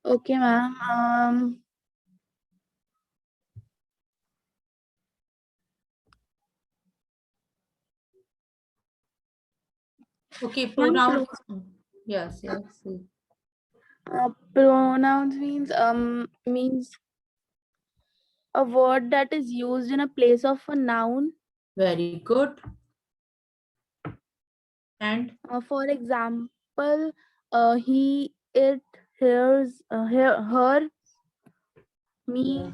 Okay, ma'am. Okay, Ma'am, pronouns. Yes. pronouns means a word that is used in a place of a noun. Very good. And For example, he, it, hers, her, me.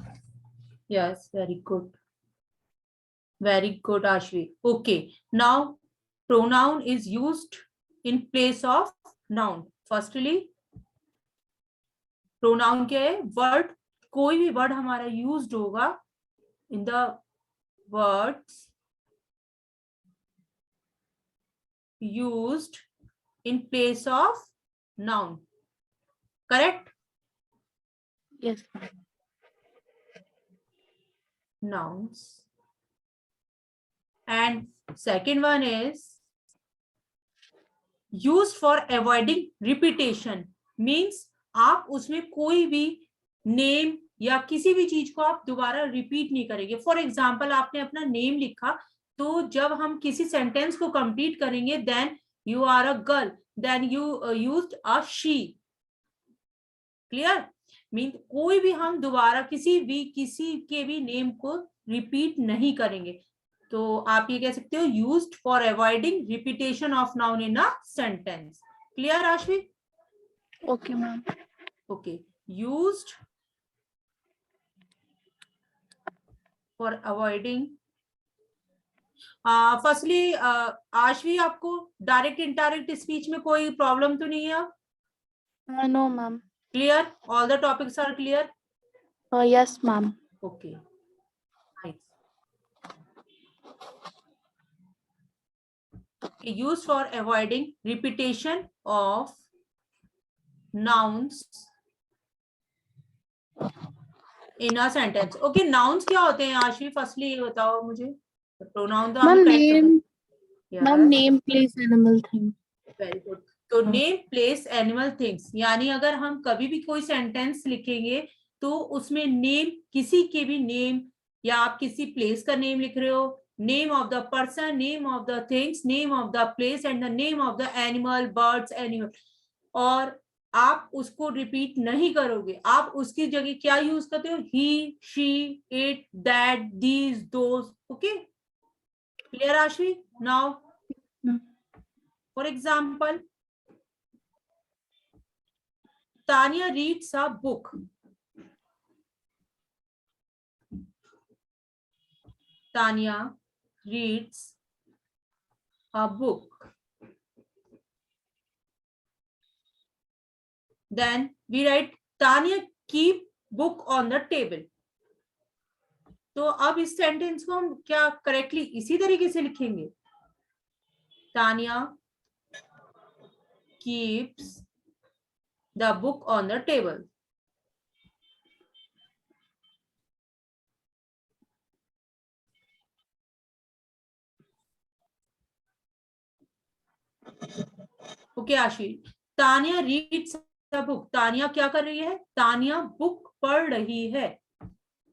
yes, very good. Very good, Ashvi. Okay, now pronoun is used in place of noun. Firstly, pronoun क्या है? Word, कोई भी word हमारा used होगा in the words used in place of noun. Correct? Yes. Nouns. And second one is used for avoiding repetition. Means आप उसमें कोई भी नेम या किसी भी चीज को आप दोबारा रिपीट नहीं करेंगे. फॉर एग्जाम्पल, आपने अपना नेम लिखा, तो जब हम किसी सेंटेंस को कंप्लीट करेंगे, then you are a girl, then you used a she. Clear? Mean कोई भी हम दोबारा किसी के भी नेम को रिपीट नहीं करेंगे. तो आप ये कह सकते हो used for avoiding repetition of noun in a sentence. Clear Ashvi? Okay, ma'am. Okay, used for avoiding. Firstly Ashvi, आपको डायरेक्ट इनडायरेक्ट स्पीच में कोई प्रॉब्लम तो नहीं है? No, ma'am. Clear? All the topics are clear? Yes, ma'am. Okay, nice. Used for avoiding repetition of nouns in a sentence. Okay, nouns क्या होते हैं आशी? फर्स्टली ये बताओ मुझे. प्रोनाउन तो Ma'am, हमें करेक्ट पता है. ma'am, Yes, name, place, animal thing. Very good. तो नेम, प्लेस, एनिमल, थिंग्स, यानी अगर हम कभी भी कोई सेंटेंस लिखेंगे तो उसमें नेम, किसी के भी नेम, या आप किसी प्लेस का नेम लिख रहे हो, name of the person, name of the things, name of the place and the name of the animal, birds, animal, और आप उसको रिपीट नहीं करोगे. आप उसकी जगह क्या यूज करते हो? He, she, it, that, these, those. Okay, clear Ashvi? Now for example, Tanya reads a book. Tanya reads a book. Then we write Tanya keep book on the table. तो अब इस सेंटेंस को हम क्या करेक्टली इसी तरीके से लिखेंगे? Tanya keeps the book on the table. Okay Ashi, Tanya reads the book. Tanya क्या कर रही है? तानिया बुक पढ़ रही है.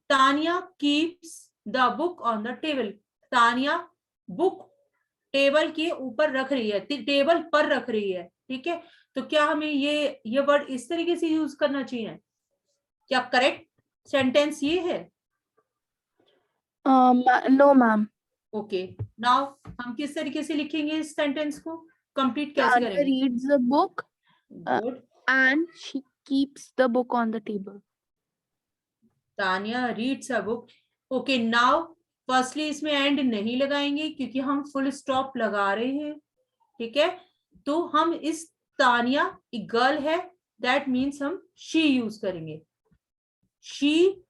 Tanya keeps the book on the table. Tanya book table के ऊपर रख रही है, टेबल पर रख रही है. ठीक है, तो क्या हमें ये वर्ड इस तरीके से यूज करना चाहिए? क्या करेक्ट सेंटेंस ये है? No, ma'am. ओके, नाउ हम किस तरीके से लिखेंगे इस सेंटेंस को? कंप्लीट कैसे Tanya करेंगे? reads a book good. and she keeps the book on the table. Tania reads a book. Okay, now firstly इसमें एंड नहीं लगाएंगे क्योंकि हम फुल स्टॉप लगा रहे हैं. ठीक है, तो हम इस तानिया एक गर्ल है, दैट मीन्स हम शी यूज करेंगे. शी.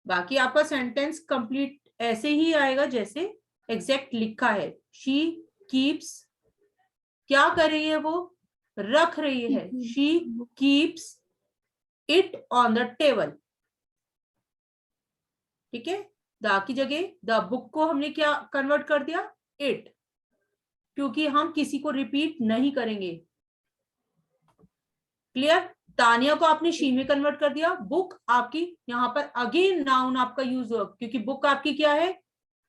बाकी आपका सेंटेंस कंप्लीट ऐसे ही आएगा जैसे एग्जैक्ट लिखा है. शी कीप्स, क्या कर रही है वो? रख रही है. She keeps it on the table. ठीक है, द की जगह द बुक को हमने क्या कन्वर्ट कर दिया? इट, क्योंकि हम किसी को रिपीट नहीं करेंगे. क्लियर? तानिया को आपने शी में कन्वर्ट कर दिया, बुक आपकी यहाँ पर अगेन नाउन आपका यूज हुआ, क्योंकि बुक आपकी क्या है,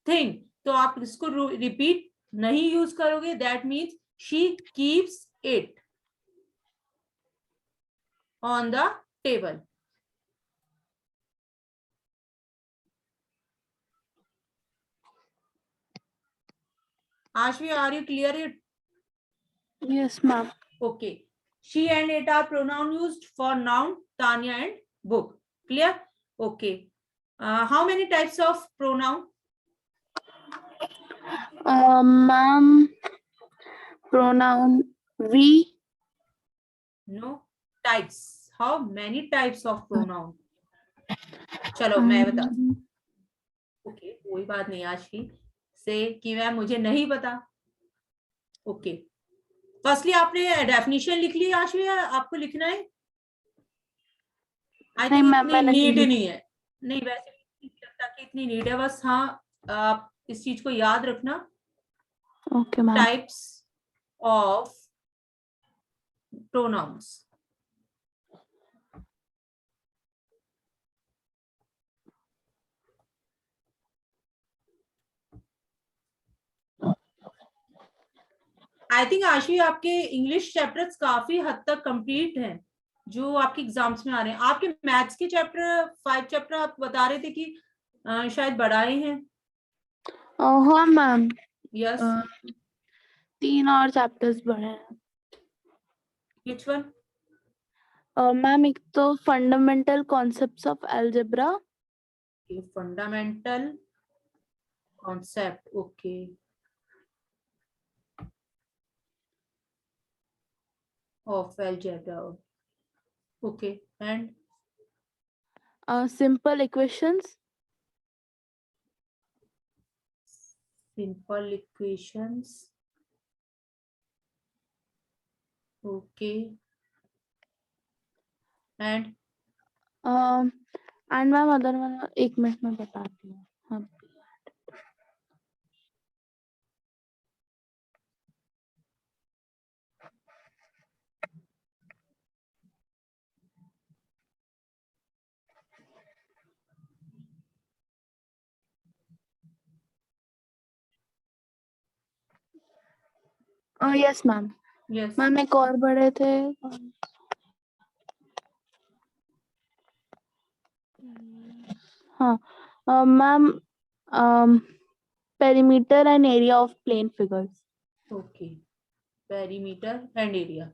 थिंग, तो आप इसको रिपीट नहीं यूज करोगे, that means she keeps it on the table. Ashvi, are you clear it? Yes, ma'am. Okay. She and it are pronoun used for noun, Tanya and book. Clear? Okay. How many types of pronoun? Ma'am, pronoun we. No. Types. How many types of pronoun? चलो मैं बता, okay कोई बात नहीं आशवी से कि ma'am मुझे नहीं पता। ओके, फर्स्टली आपने डेफिनेशन लिख ली आशवी, आपको लिखना है? आई नहीं थिंक मैम, इतनी मैंने नीड नहीं नहीं है, नहीं वैसे नहीं लगता कि इतनी नीड है, बस हाँ आप इस चीज को याद रखना, okay ma'am. Types of pronouns. I think Aashvi आपके इंग्लिश चैप्टर्स काफी हद तक कंप्लीट हैं जो आपके एग्जाम्स में आ रहे हैं। आपके मैथ्स के चैप्टर 5 चैप्टर आप बता रहे थे कि शायद बढ़ाए हैं। हाँ मैम, यस, 3 और चैप्टर्स बढ़े हैं। Which one? मैम, एक तो fundamental concepts of algebra, fundamental concept, okay, of algebra, okay, and simple equations, simple equations, okay, and and ma'am other one, 1 minute में बताती हूँ। हाँ, यस मैम। yes, मैम एक और बड़े थे, हाँ ma'am, perimeter and area of plane figures. okay, perimeter and area,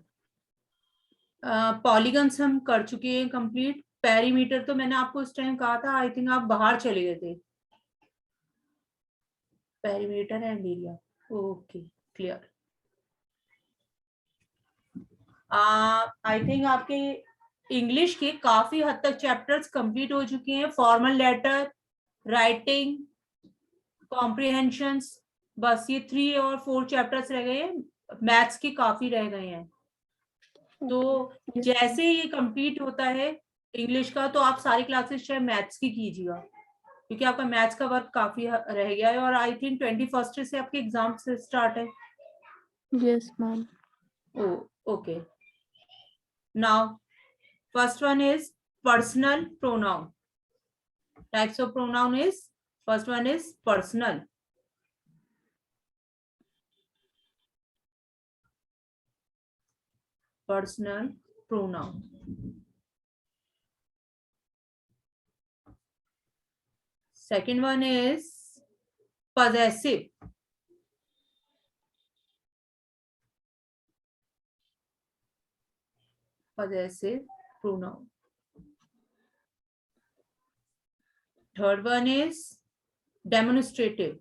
polygons हम कर चुके हैं कंप्लीट, पेरीमीटर तो मैंने आपको उस टाइम कहा था, आई थिंक आप बाहर चले गए थे। Perimeter and area, okay, clear. I think आपके इंग्लिश के काफी हद तक चैप्टर्स कंप्लीट हो चुके हैं, फॉर्मल लेटर, राइटिंग, कॉम्प्रिहेंशंस, बस ये 3 और 4 चैप्टर्स रह गए हैं, मैथ्स के काफी रह गए हैं। तो जैसे ये कंप्लीट होता है इंग्लिश का, तो आप सारी क्लासेस चाहे मैथ्स की कीजिएगा, क्योंकि आपका मैथ्स का वर्क काफी रह गया है, और आई थिंक 21 से आपके एग्जाम से स्टार्ट है। Yes ma'am. Okay, now first one is personal pronoun. Types of pronoun is, first one is personal, personal pronoun. Second one is possessive. Possessive pronoun. Third one is demonstrative.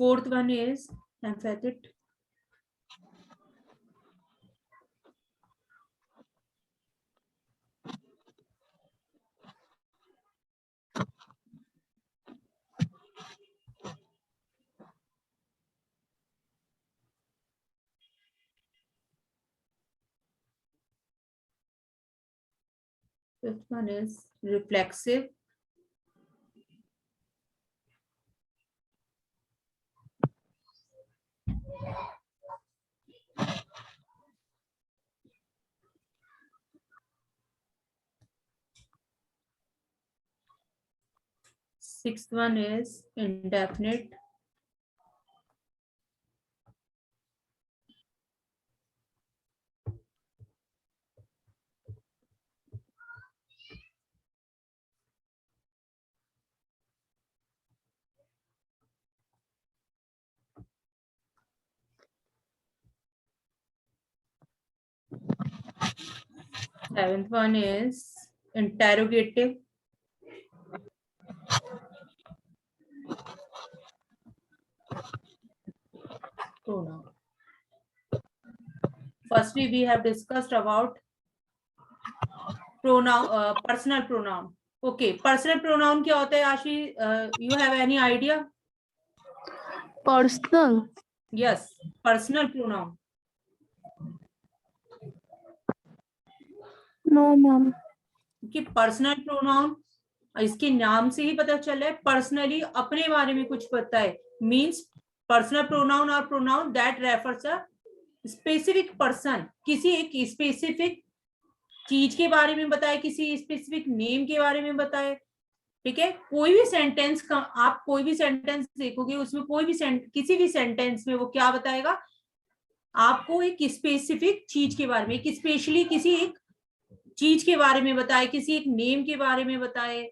Fourth one is emphatic. Fifth one is reflexive. Sixth one is indefinite. Seventh one is interrogative. Pronoun. Firstly, we have discussed about pronoun, personal pronoun. Okay, personal pronoun क्या होता है आशी? You have any idea? Personal. Yes, personal pronoun. No, ma'am. कि personal pronoun इसके नाम से ही पता चल रहा है पर्सनली अपने बारे में कुछ पता है, मींस पर्सनल प्रोनाउन और pronoun that refers a specific person, किसी एक स्पेसिफिक चीज के बारे में बताए, किसी स्पेसिफिक नेम के बारे में बताए। ठीक है, कोई भी सेंटेंस का आप कोई भी सेंटेंस देखोगे उसमें कोई भी किसी भी सेंटेंस में वो क्या बताएगा, आपको एक स्पेसिफिक चीज के बारे में, एक स्पेशली किसी एक चीज के बारे में बताए, किसी एक नेम के बारे में बताए,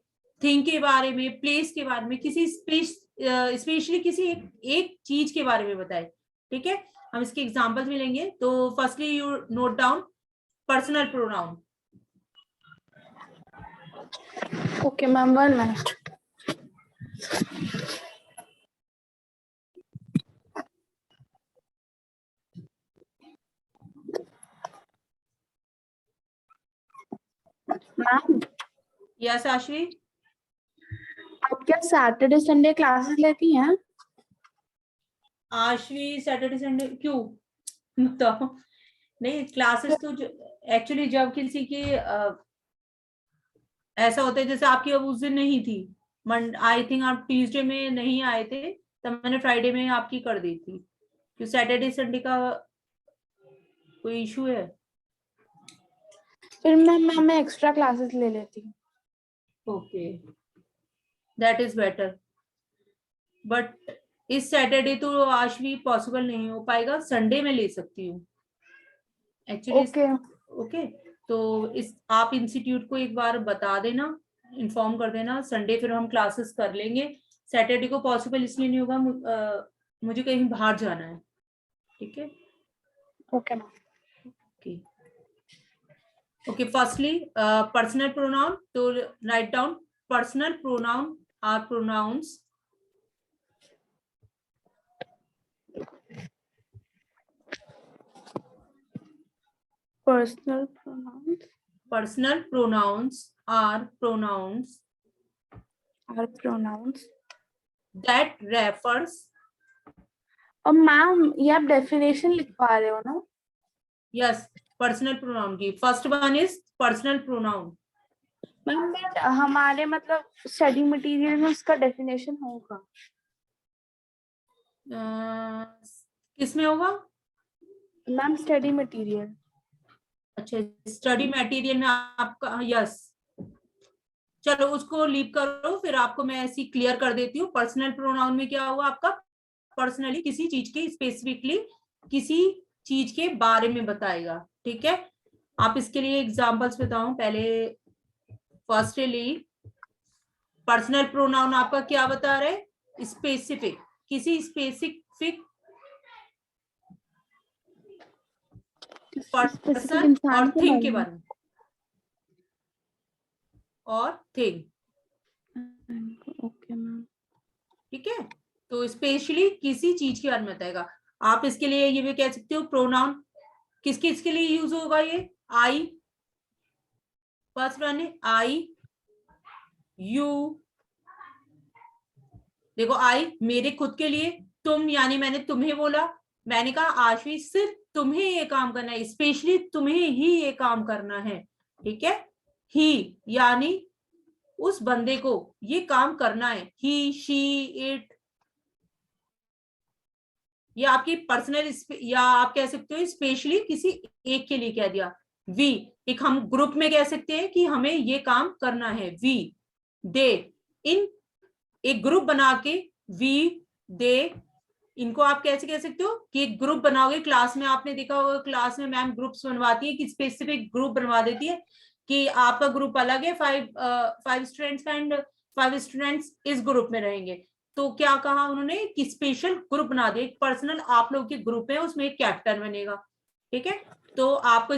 थिंग के बारे में, प्लेस के बारे में, किसी स्पेशली किसी एक चीज के बारे में बताए। ठीक है, हम इसके एग्जांपल्स भी लेंगे। तो firstly you note down personal pronoun. Okay, ma'am. 1 minute. Ma'am, yes Ashvi, आप क्या सैटरडे संडे क्लासेस लेती हैं? आश्वी सैटरडे संडे क्यों? तो नहीं, क्लासेस तो एक्चुअली जब किसी की ऐसा होता है जैसे आपकी अब उस दिन नहीं थी, आई थिंक आप ट्यूसडे में नहीं आए थे, तब मैंने फ्राइडे में आपकी कर दी थी। क्यों सैटरडे संडे का कोई इशू है? फिर मैं एक्स्ट्रा क्लासेस ले लेती हूँ। Okay, that is better, but इस सैटरडे तो आज भी पॉसिबल नहीं हो पाएगा, संडे में ले सकती हूँ एक्चुअली। ओके, तो इस आप इंस्टीट्यूट को एक बार बता देना, इन्फॉर्म कर देना, संडे फिर हम क्लासेस कर लेंगे। सैटरडे को पॉसिबल इसलिए नहीं होगा, मुझे कहीं बाहर जाना है। ठीक है, okay ma'am. Okay okay, firstly personal pronoun, तो write down personal pronoun are pronouns Personal pronouns personal pronouns are pronouns are pronouns. that refers, और मैम ये आप डेफिनेशन लिखवा रहे हो ना? yes, पर्सनल प्रोनाउन की first one is personal pronoun. Ma'am हमारे मतलब स्टडी मटेरियल में उसका डेफिनेशन होगा? किसमें होगा? Ma'am study material. अच्छा, स्टडी मटेरियल में आपका, यस, चलो उसको लीव करो, फिर आपको मैं ऐसी क्लियर कर देती हूँ। पर्सनल प्रोनाउन में क्या हुआ आपका, पर्सनली किसी चीज के, स्पेसिफिकली किसी चीज के बारे में बताएगा। ठीक है, आप इसके लिए एग्जांपल्स बताओ पहले। फर्स्टली पर्सनल प्रोनाउन आपका क्या बता रहे, स्पेसिफिक, किसी स्पेसिफिक पर्सन और थिंग के बारे में, और थिंग। Okay ma'am. ठीक है, तो स्पेशली किसी चीज के बारे में बताएगा। आप इसके लिए ये भी कह सकते हो प्रोनाउन किस किस के लिए यूज होगा, ये आई, फर्स्ट वन है आई, यू, देखो आई मेरे खुद के लिए, तुम यानी मैंने तुम्हें बोला, मैंने कहा आशीष सिर्फ तुम्हें ये काम करना है, स्पेशली तुम्हें ही ये काम करना है। ठीक है, ही यानी उस बंदे को ये काम करना है, ही शी इट, या आपकी पर्सनल, या आप कह सकते हो स्पेशली किसी एक के लिए कह दिया। वी, एक हम ग्रुप में कह सकते हैं कि हमें ये काम करना है, वी दे, इन एक ग्रुप बना के वी दे, इनको आप कैसे कह सकते हो कि एक ग्रुप बनाओगे, क्लास में आपने देखा होगा क्लास में मैम ग्रुप्स बनवाती है कि स्पेसिफिक ग्रुप बनवा देती है कि आपका ग्रुप अलग है, 5 स्टूडेंट्स का, एंड 5 स्टूडेंट्स इस ग्रुप में रहेंगे। तो क्या कहा उन्होंने कि स्पेशल ग्रुप बना दे, एक पर्सनल आप लोग के ग्रुप है, उसमें एक कैप्टन बनेगा, ठीक है। तो आपको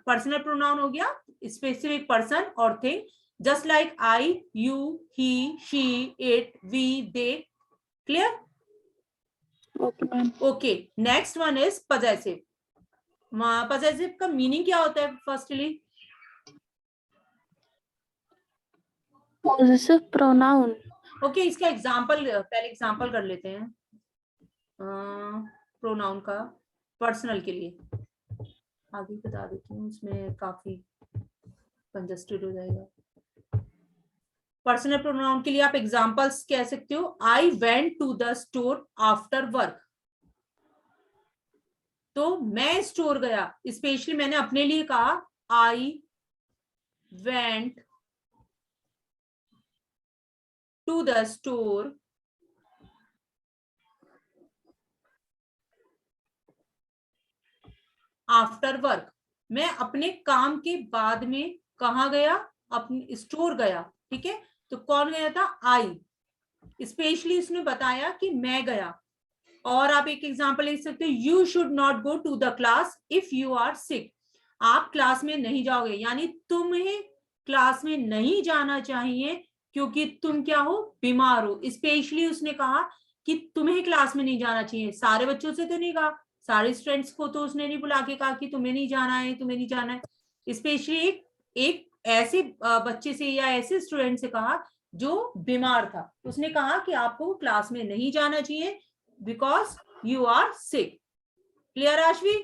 पर्सनल प्रोनाउन हो गया स्पेसिफिक पर्सन और thing, just like I, you, he, she, it, we, they. Clear? Okay, ma'am. Okay, next one is possessive. Possessive का मीनिंग क्या होता है फर्स्टली? Possessive pronoun. ओके, इसका एग्जांपल पहले एग्जांपल कर लेते हैं प्रोनाउन का पर्सनल के लिए, आगे बता देती हूँ, इसमें काफी कंजस्टेड हो जाएगा। पर्सनल प्रोनाउन के लिए आप एग्जांपल्स कह सकते हो, I went to the store after work, तो मैं स्टोर गया, स्पेशली मैंने अपने लिए कहा I went to the store after work, मैं अपने काम के बाद में कहा गया, अपने स्टोर गया, ठीक है। तो कौन गया था? आई, स्पेशली उसने बताया कि मैं गया। और आप एक एग्जांपल लिख सकते हो, you should not go to the class if you are sick, आप क्लास में नहीं जाओगे, यानी तुम्हें क्लास में नहीं जाना चाहिए क्योंकि तुम क्या हो? बीमार हो। स्पेशली उसने कहा कि तुम्हें क्लास में नहीं जाना चाहिए, सारे बच्चों से तो नहीं कहा, सारे स्टूडेंट्स को तो उसने नहीं बुला के कहा कि तुम्हें नहीं जाना है, तुम्हें नहीं जाना है। स्पेशली एक ऐसे बच्चे से या ऐसे स्टूडेंट से कहा जो बीमार था, उसने कहा कि आपको क्लास में नहीं जाना चाहिए because you are sick. Clear, Ashvi?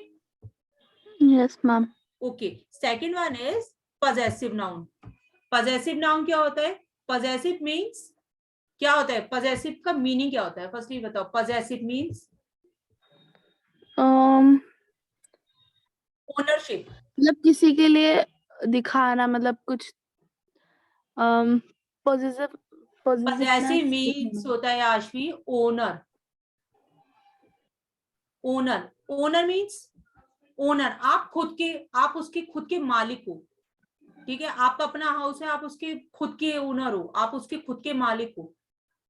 Yes, ma'am. Okay. Second one is possessive noun. Possessive noun क्या होता है? Possessive means क्या होता है? Possessive का meaning क्या होता है? Firstly बताओ. Possessive means ownership. मतलब किसी के लिए दिखाना, मतलब कुछ possessive Possessive possessiveness means दिखाना. होता है Aashvi owner. Owner. Owner means owner, आप खुद के, आप उसके खुद के मालिक हो, ठीक है। आपका अपना हाउस है, आप उसके खुद के ओनर हो, आप उसके खुद के मालिक हो,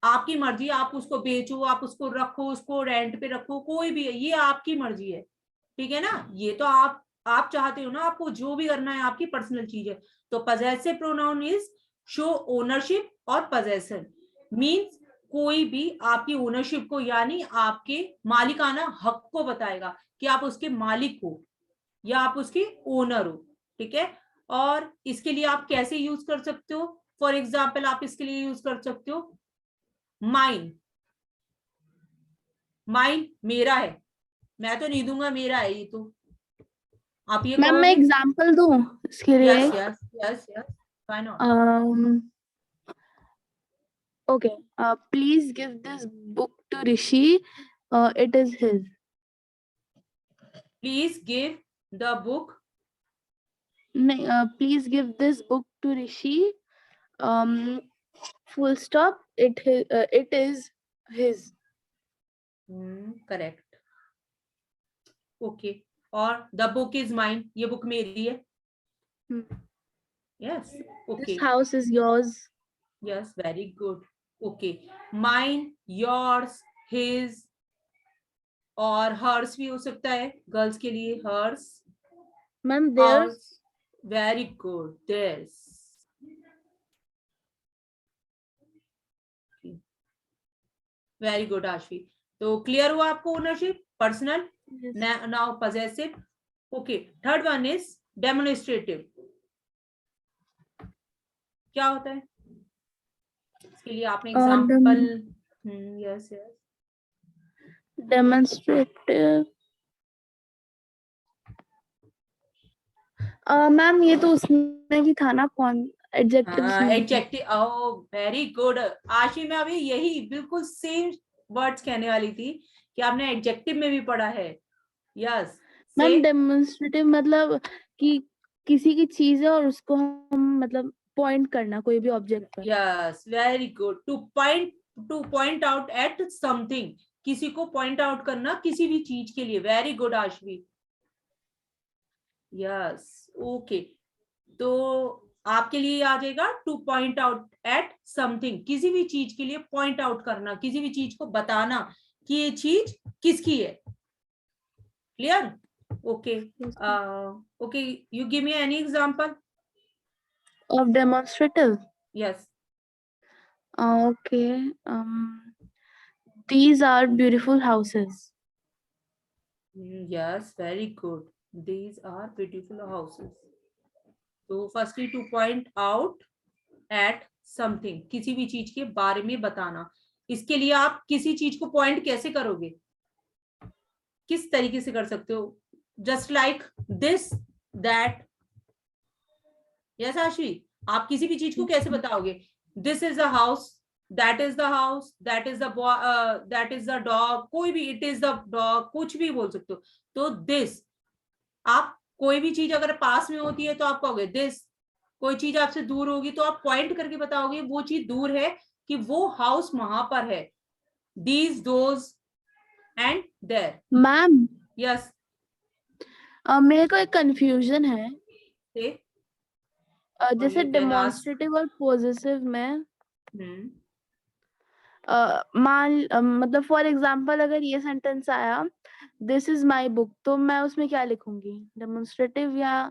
आपकी मर्जी, आप उसको बेचो, आप उसको रखो, उसको रेंट पे रखो, कोई भी है, ये आपकी मर्जी है, ठीक है ना। ये तो आप चाहते हो ना, आपको जो भी करना है, आपकी पर्सनल चीज है। तो possessive pronoun is show ownership, और पजेशन मीन्स कोई भी आपकी ओनरशिप को यानी आपके मालिकाना हक को बताएगा कि आप उसके मालिक हो या आप उसके ओनर हो, ठीक है। और इसके लिए आप कैसे यूज कर सकते हो? फॉर एग्जाम्पल आप इसके लिए यूज कर सकते हो माइन। माइन मेरा है, मैं तो नहीं दूंगा, मेरा है ये तो, आप ये मैम मैं कहोगे। एग्जांपल दूं इसके लिए? Yes yes yes yes, why not. Okay. Please give this book to Rishi. It is his. Please give the book, नहीं, please give this book to Rishi. Full stop. It is his. Correct, okay. और the book is mine, ये book मेरी है, yes, okay, This house is yours. Yes, very good, okay. Mine, yours, his, और hers भी हो सकता है girls के लिए, hers, Ma'am, theirs. Very good, theirs, very good Ashvi. तो क्लियर हुआ आपको ownership, personal, Yes. Now possessive. Okay, third one is demonstrative. क्या होता है? इसके लिए आपने एग्जांपल, यस यस, Demonstrative. मैम ये तो उसमें भी था ना, एडजेक्टिव्स हाँ, में भी था। एडजेक्टिव। ओह वेरी गुड आशी, मैं अभी यही बिल्कुल सेम वर्ड्स कहने वाली थी कि आपने एडजेक्टिव में भी पढ़ा है। यस से। मैम डेमोन्स्ट्रेटिव मतलब कि किसी की चीज है और उसको हम मतलब पॉइंट करना कोई भी ऑब्जेक्ट पर। Yes very good. To point out at something, किसी को पॉइंट आउट करना किसी भी चीज के लिए। Very good Aashvi. Yes okay, तो आपके लिए आ जाएगा to point out at something, किसी भी चीज के लिए पॉइंट आउट करना, किसी भी चीज को बताना कि ये चीज किसकी है। Clear? Okay. Okay, you give me any example. Of demonstrative. Yes. Okay, these are beautiful houses. Yes very good, these are beautiful houses. तो firstly to point out at something, किसी भी चीज के बारे में बताना। इसके लिए आप किसी चीज को पॉइंट कैसे करोगे, किस तरीके से कर सकते हो? Just like this, that. Yes आशी, आप किसी भी चीज को कैसे बताओगे? This is the house, that is the house, that is the that is the dog, कोई भी, इट इज द डॉग, कुछ भी बोल सकते हो। तो दिस, आप कोई भी चीज अगर पास में होती है तो आप कहोगे दिस, कोई चीज आपसे दूर होगी तो आप पॉइंट करके बताओगे वो चीज दूर है, कि वो हाउस वहां पर है। These, those and there. Ma'am yes. मेरे को एक कंफ्यूजन है। से, और जैसे यू कैन आस्क। डेमोन्स्ट्रेटिव और पॉजिटिव में मतलब फॉर एग्जांपल अगर ये सेंटेंस आया दिस इज माय बुक, तो मैं उसमें क्या लिखूंगी, डेमोन्स्ट्रेटिव या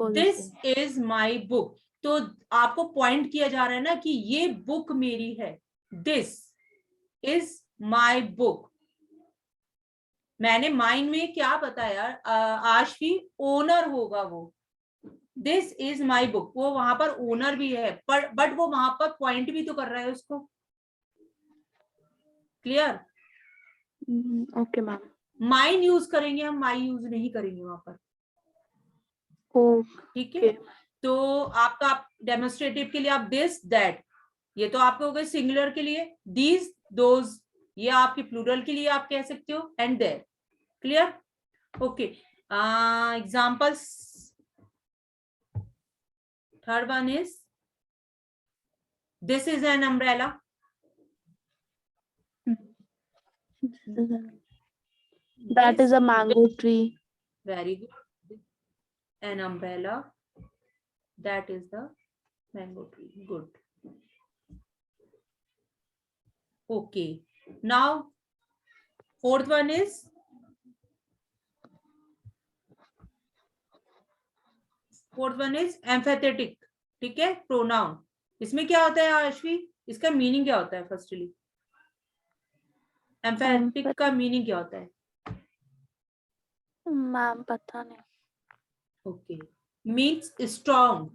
this positive? Is my book, तो आपको पॉइंट किया जा रहा है ना कि ये बुक मेरी है। This is my book. मैंने माइंड में क्या बताया, आज भी ओनर होगा वो। दिस इज माई बुक, वो वहां पर ओनर भी है, पर बट वो वहां पर पॉइंट भी तो कर रहा है उसको। Clear? Okay ma'am. Mine use करेंगे हम, माई यूज नहीं करेंगे वहां पर। ठीक है? ओके। तो आपका डेमोन्स्ट्रेटिव के लिए आप दिस, दैट, ये तो आपके हो गए सिंगुलर के लिए। दीज, दोज, ये आपके प्लूरल के लिए आप कह सकते हो, and there. Clear? Okay, examples. Third one is this is an umbrella. That is a mango tree. Very good, an umbrella, that is the mango tree. Good. Okay, now fourth one is, emphatic. ठीक है, pronoun. इसमें क्या होता है आशवी, इसका meaning क्या होता है? फर्स्टली एम्फेथेटिक का मीनिंग क्या होता है? मैम पता नहीं। Okay, means strong.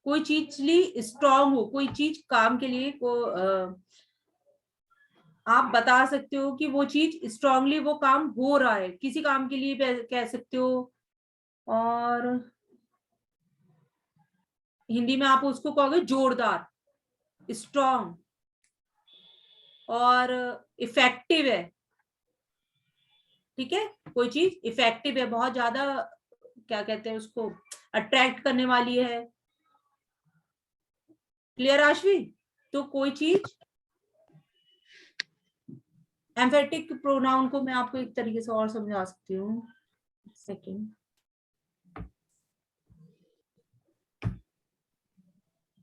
कोई चीज लिए स्ट्रॉन्ग हो, कोई चीज काम के लिए को आप बता सकते हो कि वो चीज स्ट्रांगली वो काम हो रहा है, किसी काम के लिए कह सकते हो। और हिंदी में आप उसको कहोगे जोरदार, स्ट्रॉन्ग, और इफेक्टिव है। ठीक है, कोई चीज इफेक्टिव है, बहुत ज्यादा, क्या कहते हैं उसको, अट्रैक्ट करने वाली है। क्लियर आशवी? तो कोई चीज, एम्फेटिक प्रोनाउन को मैं आपको एक तरीके से और समझा सकती हूँ। सेकेंड,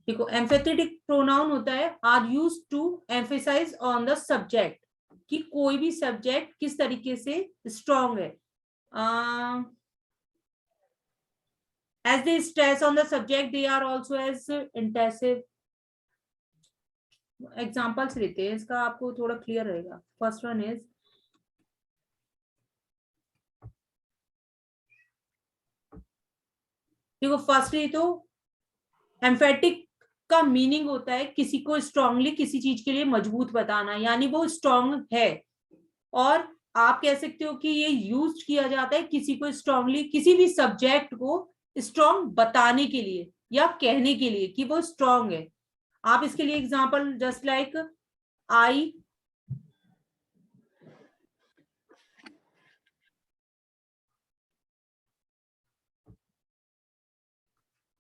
देखो, एम्फेथेटिक प्रोनाउन होता है are use to emphasize on the subject, कि कोई भी सब्जेक्ट किस तरीके से स्ट्रॉन्ग है। As they stress on the subject they are also as intensive. Examples लेते हैं, इसका आपको थोड़ा क्लियर रहेगा। फर्स्ट वन इज, देखो फर्स्टली तो एम्फेटिक का मीनिंग होता है किसी को स्ट्रांगली किसी चीज के लिए मजबूत बताना, यानी वो स्ट्रांग है। और आप कह सकते हो कि ये यूज किया जाता है किसी को स्ट्रांगली, किसी भी सब्जेक्ट को स्ट्रॉन्ग बताने के लिए या कहने के लिए कि वो स्ट्रॉन्ग है। आप इसके लिए example just like I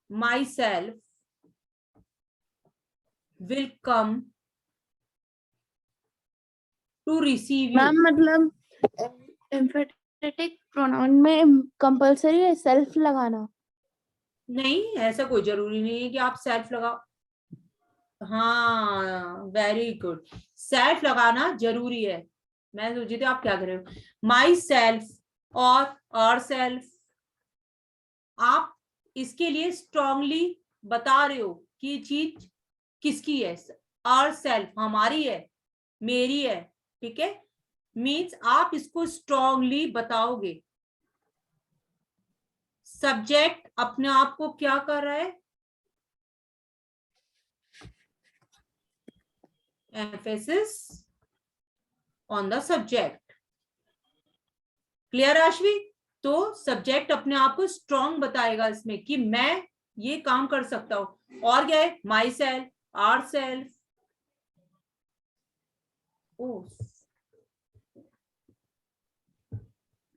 myself will come to receive you। Ma'am मतलब एम्फेटिक प्रोनाउन में कंपलसरी है सेल्फ लगाना? नहीं, ऐसा कोई जरूरी नहीं है कि आप सेल्फ लगाओ। हाँ, वेरी गुड, सेल्फ लगाना जरूरी है। मैं सोची थी आप क्या कर रहे हो। माई सेल्फ और सेल्फ, आप इसके लिए स्ट्रांगली बता रहे हो कि ये चीज किसकी है। और सेल्फ हमारी है, मेरी है, ठीक है। मीन्स आप इसको स्ट्रांगली बताओगे। सब्जेक्ट अपने आप को क्या कर रहा है, emphasis on the subject. Clear Aashvi? तो सब्जेक्ट अपने आप को स्ट्रांग बताएगा इसमें कि मैं ये काम कर सकता हूं। और क्या है, myself, ourself.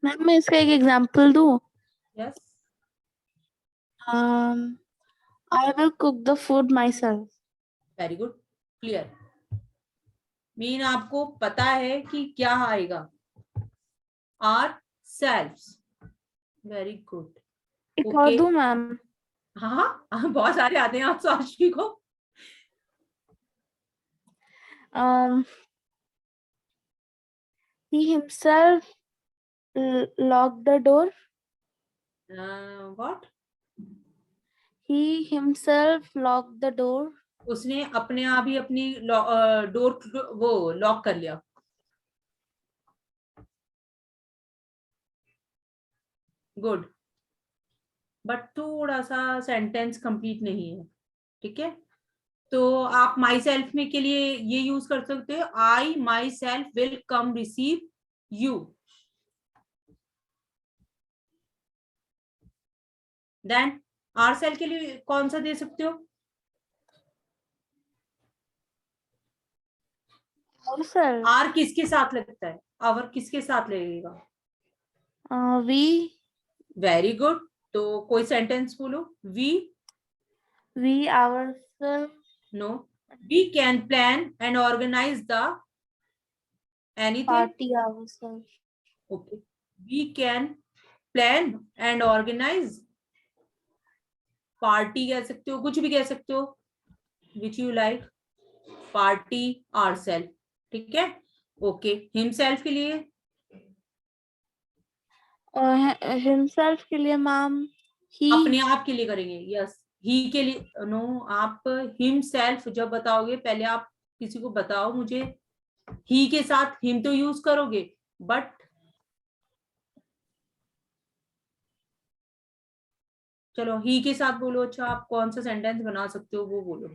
Ma'am मैं इसका एक एग्जांपल दूं? Yes, I will cook the food myself. Very good, clear. Mean आपको पता है कि क्या आएगा, आर सेल्फ। वेरी गुड, एक और ओके। दूं मैम? हाँ हाँ, बहुत सारे आते हैं आप साक्षी को। He himself locked the door. What? He himself locked the door. उसने अपने आप ही अपनी डोर वो लॉक कर लिया। गुड, बट थोड़ा सा सेंटेंस कंप्लीट नहीं है, ठीक है। तो आप माई सेल्फ में के लिए ये यूज कर सकते हो, I myself will come receive you. Then our self के लिए कौन सा दे सकते हो? Ourselves. आर किसके साथ लगता है, आवर किसके साथ लगेगा? We वेरी गुड, तो कोई सेंटेंस बोलो। We, ourselves no, we can plan and organise the anything. party ourselves. Okay, we can plan and organise party, कह सकते हो, कुछ भी कह सकते हो, which you like. Party ourself, ठीक है। ओके, हिमसेल्फ के लिए Himself के लिए मैम he. अपने आप के लिए करेंगे, यस। ही के लिए नो, आप हिम सेल्फ जब बताओगे पहले आप किसी को बताओ मुझे, ही के साथ हिम तो यूज करोगे, बट चलो ही के साथ बोलो। अच्छा, आप कौन सा सेंटेंस बना सकते हो वो बोलो।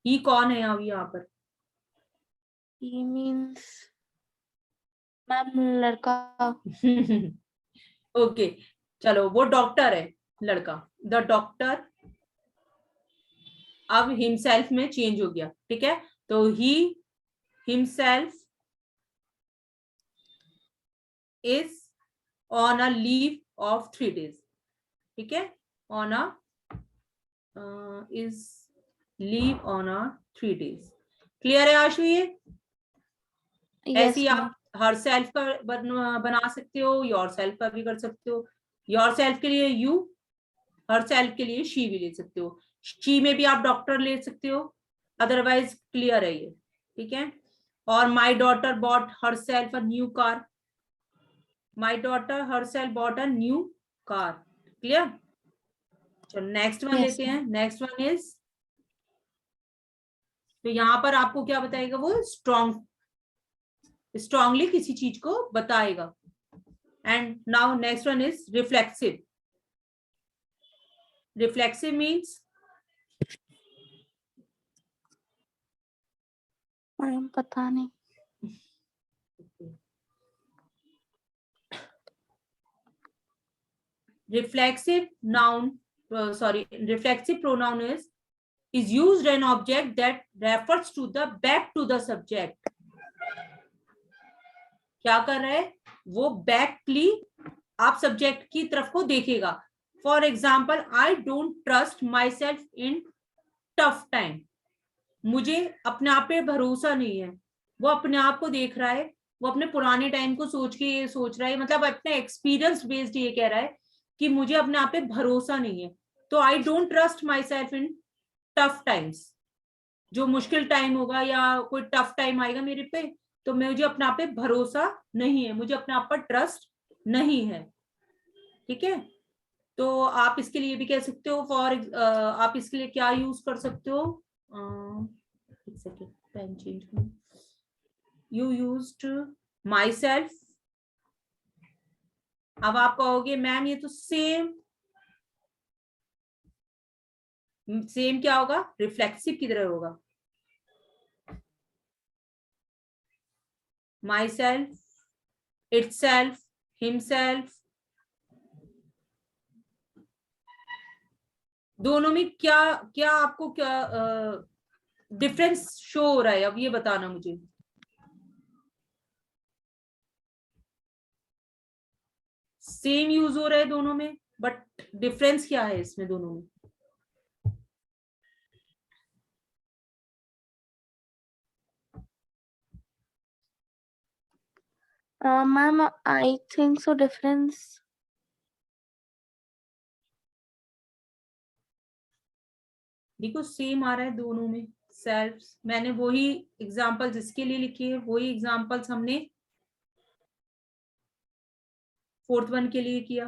ही कौन है अभी यहाँ पर? He means मैम लड़का. ओके, चलो वो डॉक्टर है, लड़का, द डॉक्टर। अब हिमसेल्फ में चेंज हो गया, ठीक है। तो he himself is on a leave of 3 days, ठीक है। On a is leave on a 3 days। Clear है आशु? ये ऐसे Yes ही मैम. आप हर सेल्फ का बना सकते हो, योर सेल्फ का भी कर सकते हो। योर सेल्फ के लिए यू, हर सेल्फ के लिए शी भी ले सकते हो। शी में भी आप डॉक्टर ले सकते हो, अदरवाइज क्लियर है ये, ठीक है। और my daughter bought herself a new car, my daughter herself bought a new car. Clear? चलो नेक्स्ट वन Yes लेते मैम. हैं। नेक्स्ट वन इज, तो यहां पर आपको क्या बताएगा वो, स्ट्रांगली किसी चीज को बताएगा। And now next one is reflexive. Reflexive means ma'am पता नहीं. reflexive pronoun is used an object that refers to the back to the subject. क्या कर रहा है वो, बैकली आप सब्जेक्ट की तरफ को देखेगा. For example, I don't trust my self in tough time. मुझे अपने आप पे भरोसा नहीं है. वो अपने आप को देख रहा है, वो अपने पुराने टाइम को सोच के ये सोच रहा है, मतलब अपने एक्सपीरियंस बेस्ड ये कह रहा है कि मुझे अपने आप पे भरोसा नहीं है. तो I don't trust my self in tough times. जो मुश्किल टाइम होगा या कोई टफ टाइम आएगा मेरे पे, तो मुझे अपने आप पे भरोसा नहीं है, मुझे अपने आप पर ट्रस्ट नहीं है. ठीक है, तो आप इसके लिए भी कह सकते हो आप इसके लिए क्या यूज कर सकते हो. एक सेकेंड, पेन चेंज करो. You used my self. अब आप कहोगे मैम ये तो सेम क्या होगा, रिफ्लेक्सिव की तरह होगा. माई सेल्फ, इटसेल्फ, हिमसेल्फ, दोनों में क्या क्या आपको क्या डिफरेंस शो हो रहा है, अब ये बताना मुझे. सेम यूज हो रहा है दोनों में, बट डिफरेंस क्या है इसमें दोनों में. Ma'am I think so difference. देखो सेम आ रहा है दोनों में. सेल्फ, मैंने वही एग्जांपल जिसके लिए लिखी है वही एग्जांपल्स हमने फोर्थ वन के लिए किया.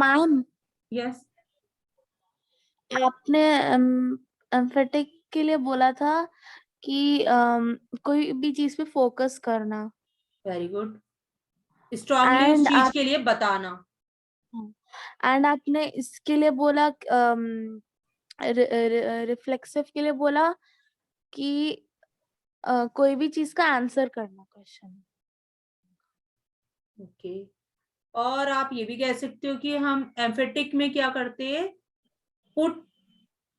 मैम यस, आपने एम्फेटिक के लिए बोला था कि कोई भी चीज पे फोकस करना. Very good. स्ट्रांगली उस एंड चीज आप के लिए बताना. एंड आपने इसके लिए बोला रिफ्लेक्सिव के लिए बोला कि कोई भी चीज का आंसर करना क्वेश्चन. ओके, और आप ये भी कह सकते हो कि हम एम्फेटिक में क्या करते हैं, put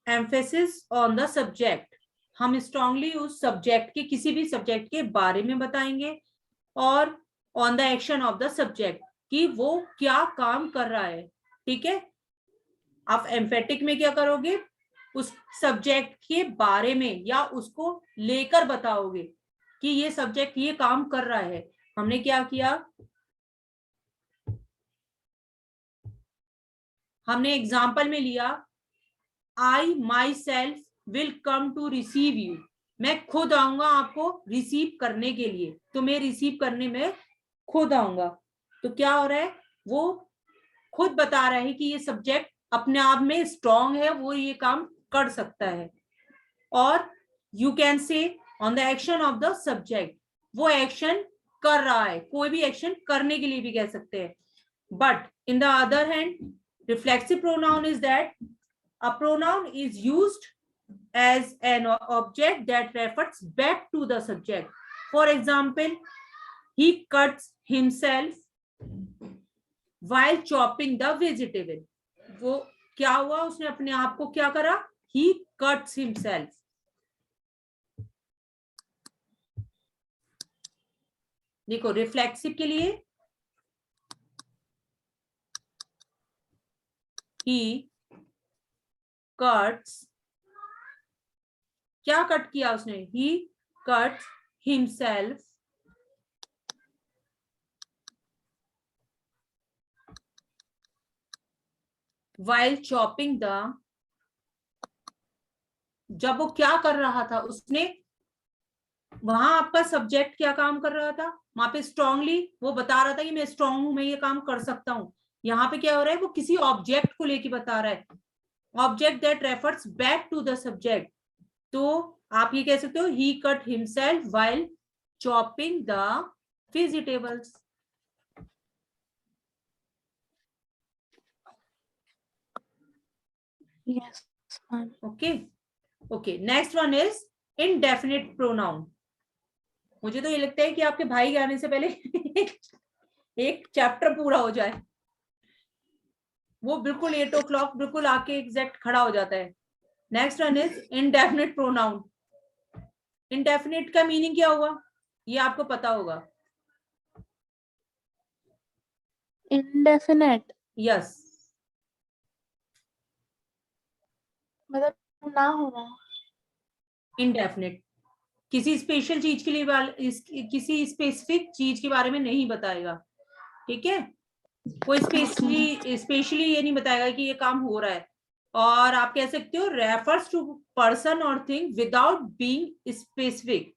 emphasis on the subject. हम स्ट्रांगली उस सब्जेक्ट के, किसी भी सब्जेक्ट के बारे में बताएंगे और on the action of the subject, कि वो क्या काम कर रहा है. ठीक है, आप एम्फेटिक में क्या करोगे, उस सब्जेक्ट के बारे में या उसको लेकर बताओगे कि ये सब्जेक्ट ये काम कर रहा है. हमने क्या किया, हमने एग्जाम्पल में लिया, I myself will come to receive you. मैं खुद आऊंगा आपको रिसीव करने के लिए, तो मैं रिसीव करने में खुद आऊंगा. तो क्या हो रहा है, वो खुद बता रहा है कि ये सब्जेक्ट अपने आप में स्ट्रांग है, वो ये काम कर सकता है. और यू कैन से on the action of the subject, वो एक्शन कर रहा है, कोई भी एक्शन करने के लिए भी कह सकते हैं. But in the other hand, reflexive pronoun is that a pronoun is used as an object that refers back to the subject. For example, he cuts himself while chopping the vegetable. वो क्या हुआ, उसने अपने आप को क्या करा, he cuts himself. देखो रिफ्लेक्सिव के लिए he cuts, क्या कट किया उसने, he cuts himself while chopping the, जब वो क्या कर रहा था, उसने वहां आपका सब्जेक्ट क्या काम कर रहा था, वहां पे स्ट्रांगली वो बता रहा था कि मैं स्ट्रांग हूं, मैं ये काम कर सकता हूं. यहाँ पे क्या हो रहा है, वो किसी ऑब्जेक्ट को लेके बता रहा है, object that refers back to the subject. तो आप ये कह सकते हो, he cut himself while chopping the vegetables. Yes, ma'am. Okay. Okay, next one is indefinite pronoun. मुझे तो ये लगता है कि आपके भाई के आने से पहले एक चैप्टर पूरा हो जाए। वो बिल्कुल 8 o'clock बिल्कुल आके एग्जैक्ट खड़ा हो जाता है। Next one is indefinite pronoun. Indefinite का मीनिंग क्या हुआ, ये आपको पता होगा। इंडेफिनेट यस, मतलब ना होना। इनडेफिनिट किसी स्पेशल चीज के लिए किसी स्पेसिफिक चीज के बारे में नहीं बताएगा, ठीक है। कोई स्पेशली ये नहीं बताएगा कि ये काम हो रहा है। और आप कह सकते हो रेफर्स टू पर्सन और थिंग विदाउट बीइंग स्पेसिफिक,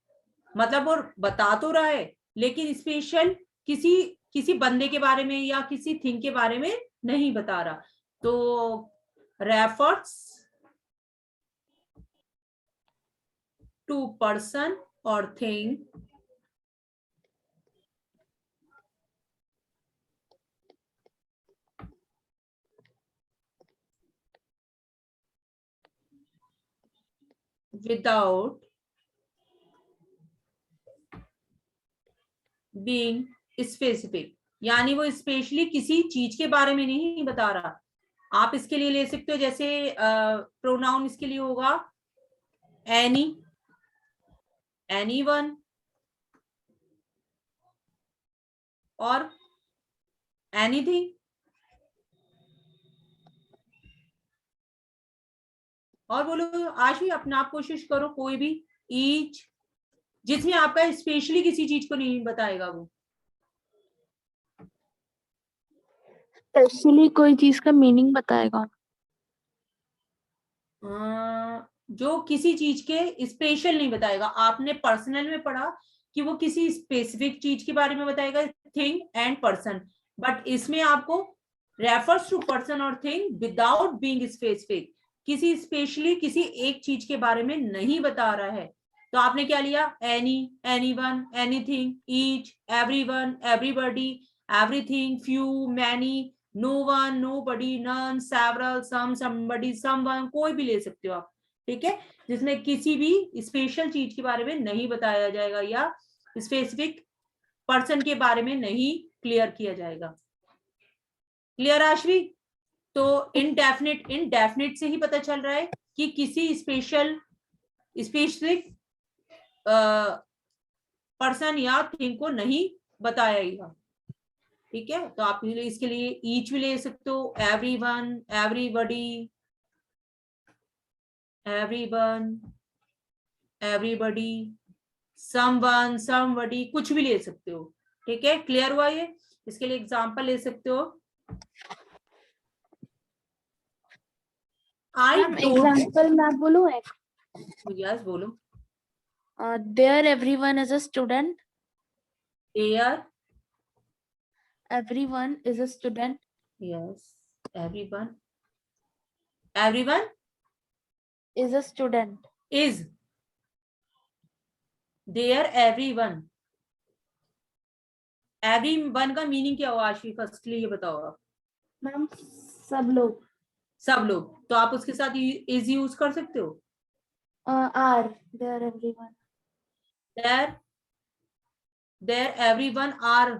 मतलब वो बता तो रहा है लेकिन स्पेशल किसी किसी बंदे के बारे में या किसी थिंग के बारे में नहीं बता रहा। तो रेफर्स टू पर्सन और थिंग विदाउट बीइंग स्पेसिफिक, यानी वो स्पेशली किसी चीज के बारे में नहीं बता रहा। आप इसके लिए ले सकते हो, जैसे प्रोनाउन इसके लिए होगा एनी, एनीवन और एनीथिंग। और बोलो आज भी अपने आप कोशिश करो, कोई भी ईच जिसमें आपका स्पेशली किसी चीज को नहीं बताएगा वो। स्पेशली कोई चीज का मीनिंग बताएगा। जो किसी चीज के स्पेशल नहीं बताएगा। आपने पर्सनल में पढ़ा कि वो किसी स्पेसिफिक चीज के बारे में बताएगा, थिंग एंड पर्सन, बट इसमें आपको रेफर्स टू पर्सन और थिंग विदाउट बीइंग स्पेसिफिक, किसी स्पेशली किसी एक चीज के बारे में नहीं बता रहा है। तो आपने क्या लिया, any, anyone, anything, each, everyone, everybody, everything, few, many, no one, nobody, none, several, some, somebody, someone, कोई भी ले सकते हो आप, ठीक है, जिसमें किसी भी स्पेशल चीज के बारे में नहीं बताया जाएगा या स्पेसिफिक पर्सन के बारे में नहीं क्लियर किया जाएगा। क्लियर आश्वी? तो इनडेफिनिट से ही पता चल रहा है कि किसी स्पेसिफिक पर्सन या थिंग को नहीं बताया गया, ठीक है। तो आप इसके लिए ईच भी ले सकते हो, everyone, everybody, everyone, everybody, someone, somebody, कुछ भी ले सकते हो, ठीक है। क्लियर हुआ ये? इसके लिए एग्जांपल ले सकते हो। आई डोंट, एग्जाम्पल मैं बोलूं एक? यस बोलो। There everyone is a student. There, everyone is a student. Yes, everyone, everyone is a student. Is, there everyone, everyone का मीनिंग क्या हुआ आशी, फर्स्टली ये बताओ आप। मैम सब लोग। सब लोग, तो आप उसके साथ इज यूज कर सकते हो। Are, there everyone. There, there everyone are.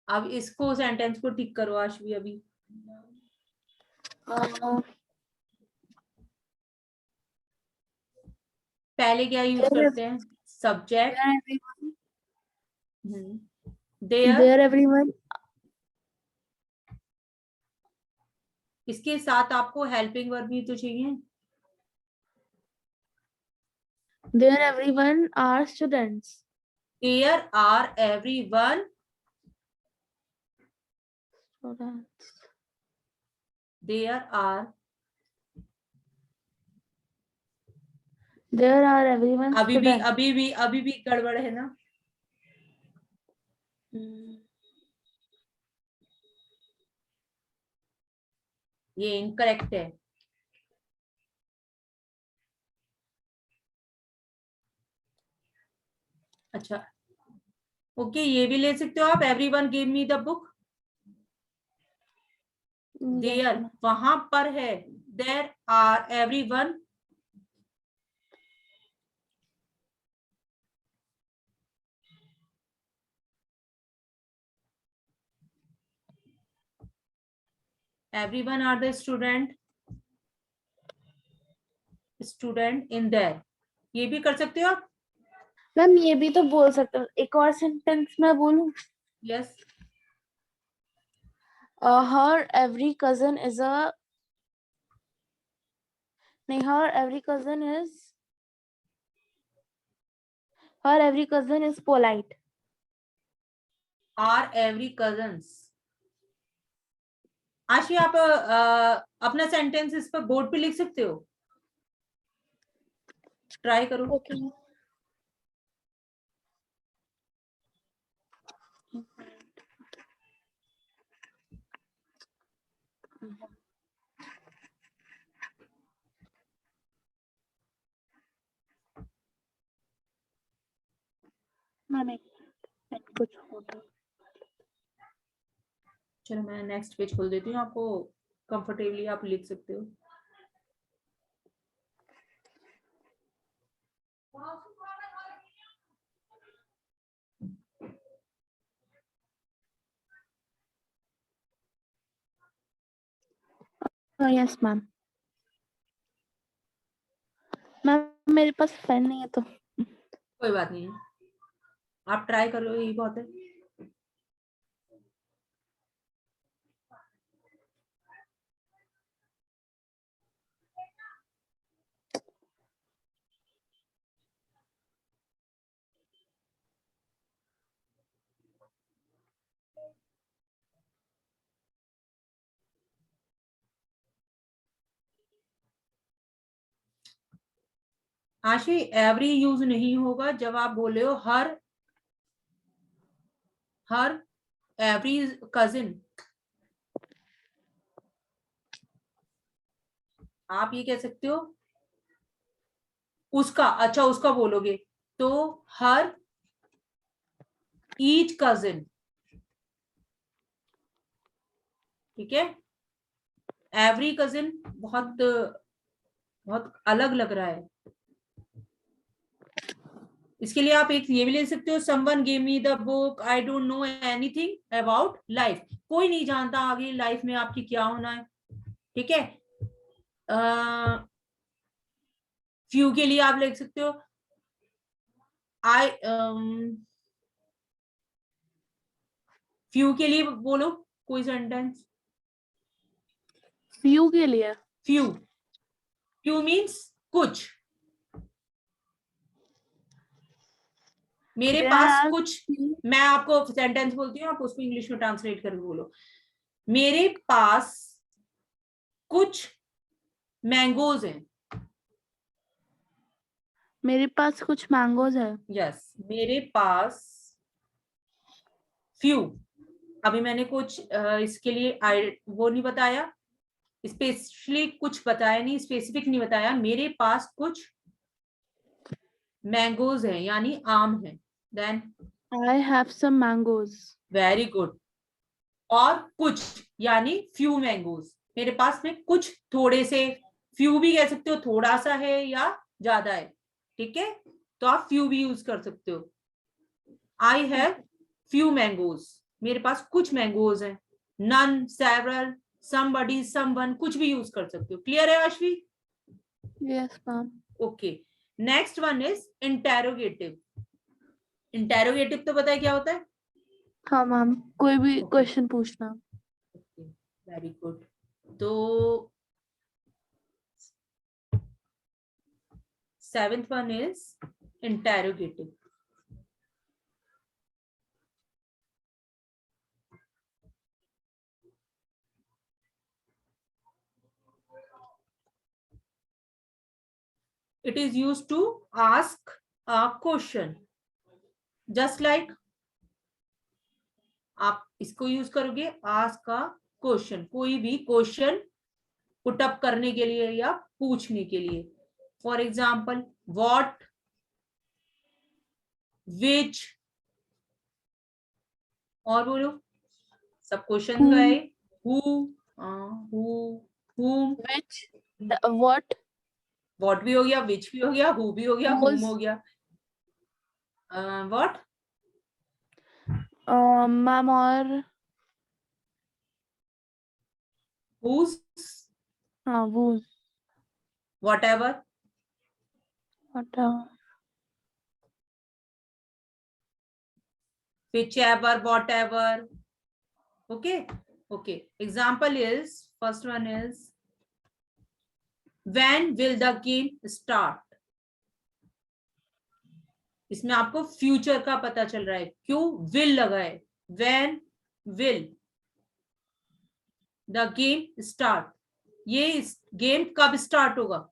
अब इसको सेंटेंस को ठीक करो आशवी अभी। पहले क्या यूज करते हैं, सब्जेक्ट, देयर, देयर एवरीवन। इसके साथ आपको हेल्पिंग वर्ब भी तो चाहिए। There everyone are students. There are everyone, there are, there are everyone student. अभी भी गड़बड़ है ना। ये इनकरेक्ट है। अच्छा, ओके, ये भी ले सकते हो आप, everyone give me the book. There वहां पर है, there are everyone, everyone are the student in there, ये भी कर सकते हो आप. मैम ये भी तो बोल सकते हो. एक और सेंटेंस मैं बोलूं. Yes. Her every cousin is a. नहीं, her every cousin is polite. Are every cousins. आशी आप अपना सेंटेंस इस पर बोर्ड पे लिख सकते हो, ट्राई करो. Okay. मैम एक कुछ होता. चलो मैं नेक्स्ट पेज खोल देती हूँ, आपको कंफर्टेबली आप लिख सकते हो. Yes ma'am. मैम मेरे पास पेन नहीं है तो. कोई बात नहीं है, आप ट्राई करो, यही बहुत है. आशी एवरी यूज नहीं होगा जब आप बोले हो हर एवरी कजिन. आप ये कह सकते हो उसका, अच्छा उसका बोलोगे तो हर ईच कजिन. ठीक है, एवरी कजिन बहुत बहुत अलग लग रहा है. इसके लिए आप एक ये भी ले सकते हो, someone give me the book, I don't know anything about life. कोई नहीं जानता आगे लाइफ में आपकी क्या होना है. ठीक है, फ्यू के लिए आप लिख सकते हो आई फ्यू के लिए बोलो कोई सेंटेंस. फ्यू के लिए. फ्यू मीन्स कुछ. मेरे पास कुछ, मैं आपको सेंटेंस बोलती हूँ, आप उसको इंग्लिश में ट्रांसलेट करके बोलो. मेरे पास कुछ मैंगोज हैं. मेरे पास कुछ मैंगोज है. यस, मेरे पास फ्यू. अभी मैंने कुछ इसके लिए वो नहीं बताया, स्पेशली कुछ बताया नहीं, स्पेसिफिक नहीं बताया. मेरे पास कुछ मैंगोज हैं यानी आम है. Then I have some mangoes. Very good. और कुछ यानी फ्यू मैंगोज. मेरे पास में कुछ थोड़े से, फ्यू भी कह सकते हो, थोड़ा सा है या ज्यादा है. ठीक है, तो आप फ्यू भी यूज कर सकते हो. आई हैव फ्यू मैंगोज, मेरे पास कुछ मैंगोज हैं. नन, सेवरल, समबडी, समवन, कुछ भी यूज कर सकते हो. क्लियर है Ashvi? Yes ma'am. Okay, next one is interrogative. Interrogative तो पता है क्या होता है? हाँ मैम, कोई भी क्वेश्चन पूछना. Very good. तो seventh one is interrogative. It is used to ask a question, just like आप इसको यूज करोगे ask a question, कोई भी क्वेश्चन पुट अप करने के लिए या पूछने के लिए. फॉर एग्जाम्पल व्हाट, विच, और बोलो, सब क्वेश्चन गए. Who, whom, Which, what, what भी हो गया, विच भी हो गया, हु भी हो गया, whom हो गया. व्हाट, मैम और whose, हाँ वो whatever, whatever. whichever, whatever. Okay. Okay. Example is, first one is, when will the game start? इसमें आपको फ्यूचर का पता चल रहा है, क्यों विल लगा है, when will the game start, ये गेम कब स्टार्ट होगा।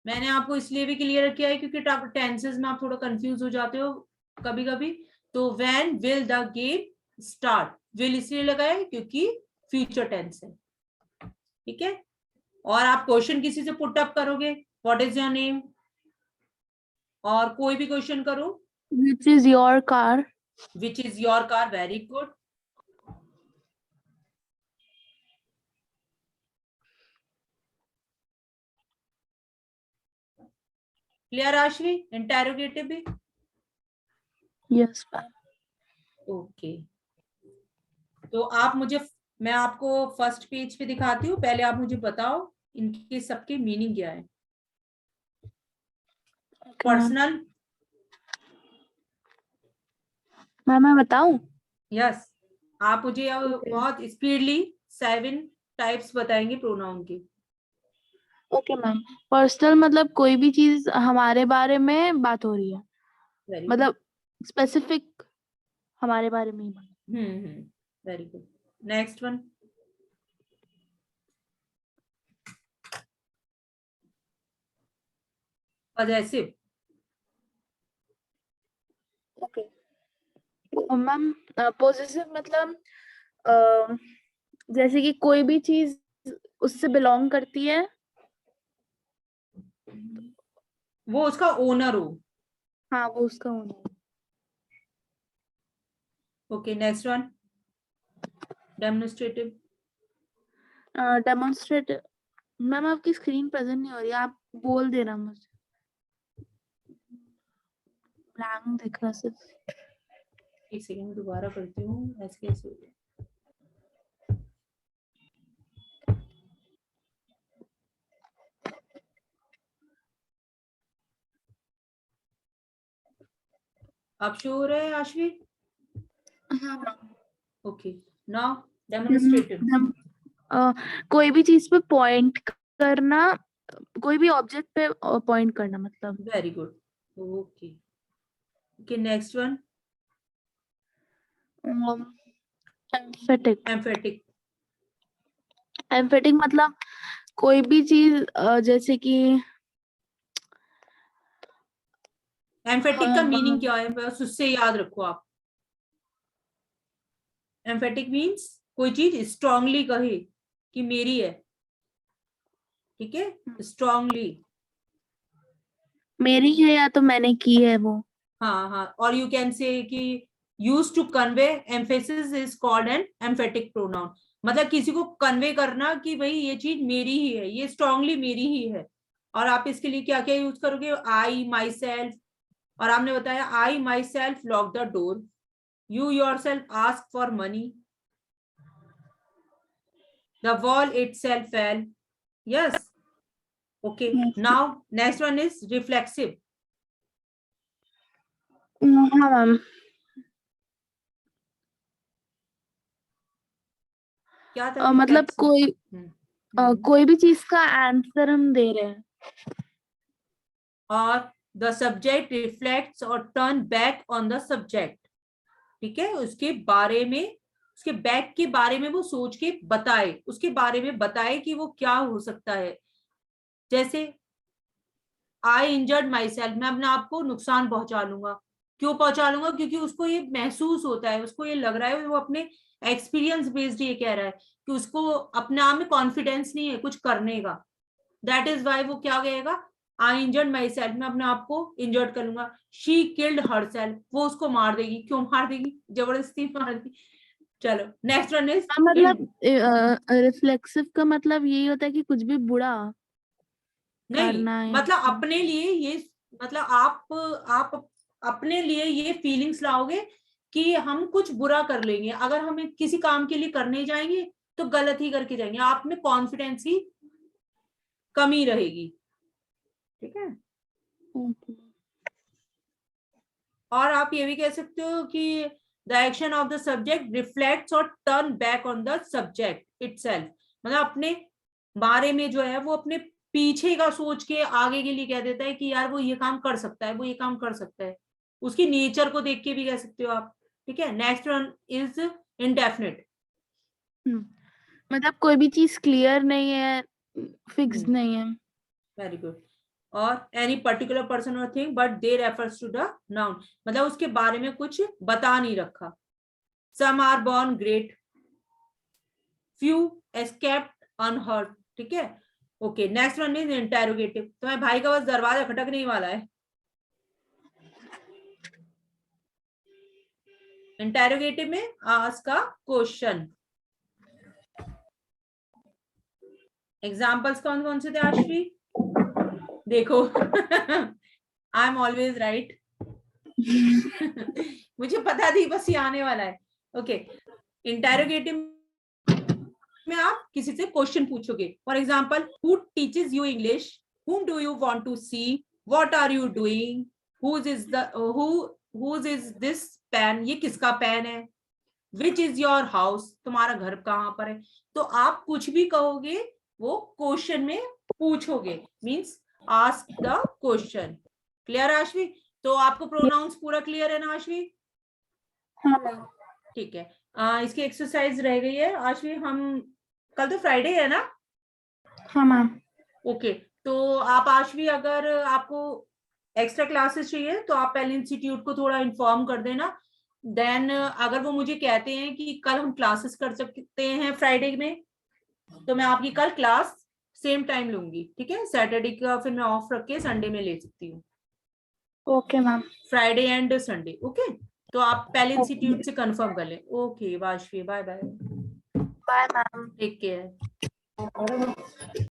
मैंने आपको इसलिए भी क्लियर किया है क्योंकि टेंसेस में आप थोड़ा कंफ्यूज हो जाते हो कभी कभी। तो when will the game start, will इसलिए लगा है क्योंकि फ्यूचर टेंस है, ठीक है। और आप क्वेश्चन किसी से पुट अप करोगे, व्हाट इज योर नेम, और कोई भी क्वेश्चन करो, Which is your car? Which is your car, very good. Clear Ashvi, interrogative भी। Yes, ma'am. ओके, तो आप मुझे, मैं आपको फर्स्ट पेज पे दिखाती हूँ, पहले आप मुझे बताओ इनके सबके मीनिंग क्या है। Okay, ma'am. पर्सनल, मैम मैं बताऊं? यस, आप मुझे अब Okay. बहुत स्पीडली 7 टाइप्स बताएंगे प्रोनाउन के। Okay ma'am. पर्सनल मतलब कोई भी चीज हमारे बारे में बात हो रही है, वेरी गुड, मतलब स्पेसिफिक हमारे बारे में ही। Very good. Next one, possessive. Okay ma'am, possessive मतलब जैसे कि कोई भी चीज उससे बिलोंग करती है। वो उसका ओनर हो। हाँ वो उसका होना है। Okay, next one, demonstrative. Demonstrate, ma'am आपकी स्क्रीन प्रेजेंट नहीं हो रही, आप बोल देना मुझे, ब्लैंक दिख रहा सिर्फ। एक सेकंड में दोबारा करती हूँ, ऐसे कैसे हो गया। अब शो हो रहा है आश्वी? हाँ मैम। Okay, now demonstrative. कोई भी चीज पे पॉइंट करना, कोई भी ऑब्जेक्ट पे पॉइंट करना मतलब। Very good, okay. Okay, next one, emphatic. Emphatic. Emphatic मतलब कोई भी चीज जैसे कि एम्फेटिक का मीनिंग क्या है, बस उससे याद रखो आप। एम्फेटिक मीन्स कोई चीज स्ट्रांगली कहे कि मेरी है, ठीक है, स्ट्रांगली। मेरी है या तो मैंने की है वो। हाँ हाँ, और यू कैन से कि use to convey emphasis is called an emphatic pronoun, मतलब किसी को कन्वे करना कि भाई ये चीज मेरी ही है, ये स्ट्रांगली मेरी ही है। और आप इसके लिए क्या क्या यूज करोगे, आई माई सेल्फ, और आपने बताया I myself lock the door, you yourself ask for money, the wall itself fell. Yes, okay. Now next one is reflexive. हाँ मैम। क्या था मतलब रिफ्लेक्सिव? कोई भी चीज का आंसर हम दे रहे हैं। और द सब्जेक्ट रिफ्लेक्ट्स और turn back on the subject, ठीक है, उसके बारे में, उसके बैक के बारे में वो सोच के बताए, उसके बारे में बताए कि वो क्या हो सकता है। जैसे आई इंजर्ड माई सेल्फ, मैं अपने आप को नुकसान पहुंचा लूंगा। क्यों पहुंचा लूंगा, क्योंकि उसको ये महसूस होता है, उसको ये लग रहा है, वो अपने एक्सपीरियंस बेस्ड ये कह रहा है कि उसको अपने आप में कॉन्फिडेंस नहीं है कुछ करने का। दैट इज वाई वो क्या कहेगा, आई इंजर्ड माई सेल्फ, मैं अपने आप को इंजर्ड कर लूंगा। शी किल्ड हर सेल्फ, वो उसको मार देगी। क्यों मार देगी, जबरदस्ती मार दी। चलो नेक्स्ट वन इज, मतलब रिफ्लेक्सिव का मतलब यही होता है कि कुछ भी बुरा नहीं करना है। मतलब अपने लिए ये, मतलब आप अपने लिए ये फीलिंग्स लाओगे कि हम कुछ बुरा कर लेंगे, अगर हम किसी काम के लिए करने जाएंगे तो गलत ही करके जाएंगे, आप में कॉन्फिडेंस ही कमी रहेगी, ठीक है। और आप ये भी कह सकते हो कि the action of the subject reflects और turn back on the subject itself, मतलब अपने बारे में जो है वो अपने पीछे का सोच के आगे के लिए कह देता है कि यार वो ये काम कर सकता है, वो ये काम कर सकता है, उसकी नेचर को देख के भी कह सकते हो आप, ठीक है। नेक्स्ट वन इज इंडेफिनिट, मतलब कोई भी चीज क्लियर नहीं है, फिक्स नहीं है। Very good. और एनी पर्टिकुलर पर्सन और thing but they refers to the noun, मतलब उसके बारे में कुछ बता नहीं रखा। Some are born great, few escaped unhurt, ठीक है। Okay, next one is interrogative. तुम्हारे भाई का बस दरवाजा खटकने ही वाला है। इंटेरोगेटिव में आस्क अ क्वेश्चन। एग्जाम्पल्स कौन कौन से थे आश्वी? देखो आई एम ऑलवेज राइट। मुझे पता थी बस ये आने वाला है। ओके, इंटेरोगेटिव में आप किसी से क्वेश्चन पूछोगे, for example who teaches you English, whom do you want to see, what are you doing, whose is this pen, ये किसका पेन है, which is your house, तुम्हारा घर कहाँ पर है। तो आप कुछ भी कहोगे वो क्वेश्चन में पूछोगे, means ask the question. Clear है आश्वी? तो आपको प्रोनाउंस पूरा क्लियर है ना आश्वी? हाँ मैम। ठीक है, इसकी एक्सरसाइज रह गई है आश्वी, हम कल तो फ्राइडे है ना? हाँ मैम। ओके, तो आप आश्वी अगर आपको एक्स्ट्रा क्लासेस चाहिए तो आप पहले इंस्टीट्यूट को थोड़ा इन्फॉर्म कर देना, देन अगर वो मुझे कहते हैं कि कल हम क्लासेस कर सकते हैं फ्राइडे में, तो मैं आपकी कल क्लास सेम टाइम लूंगी, ठीक है। सैटरडे का फिर मैं ऑफ रख के संडे में ले सकती हूँ, okay ma'am. Friday and Sunday, okay. तो आप पहले इंस्टीट्यूट से कंफर्म कर लें। Okay Vashvi, bye bye, bye ma'am. Take care.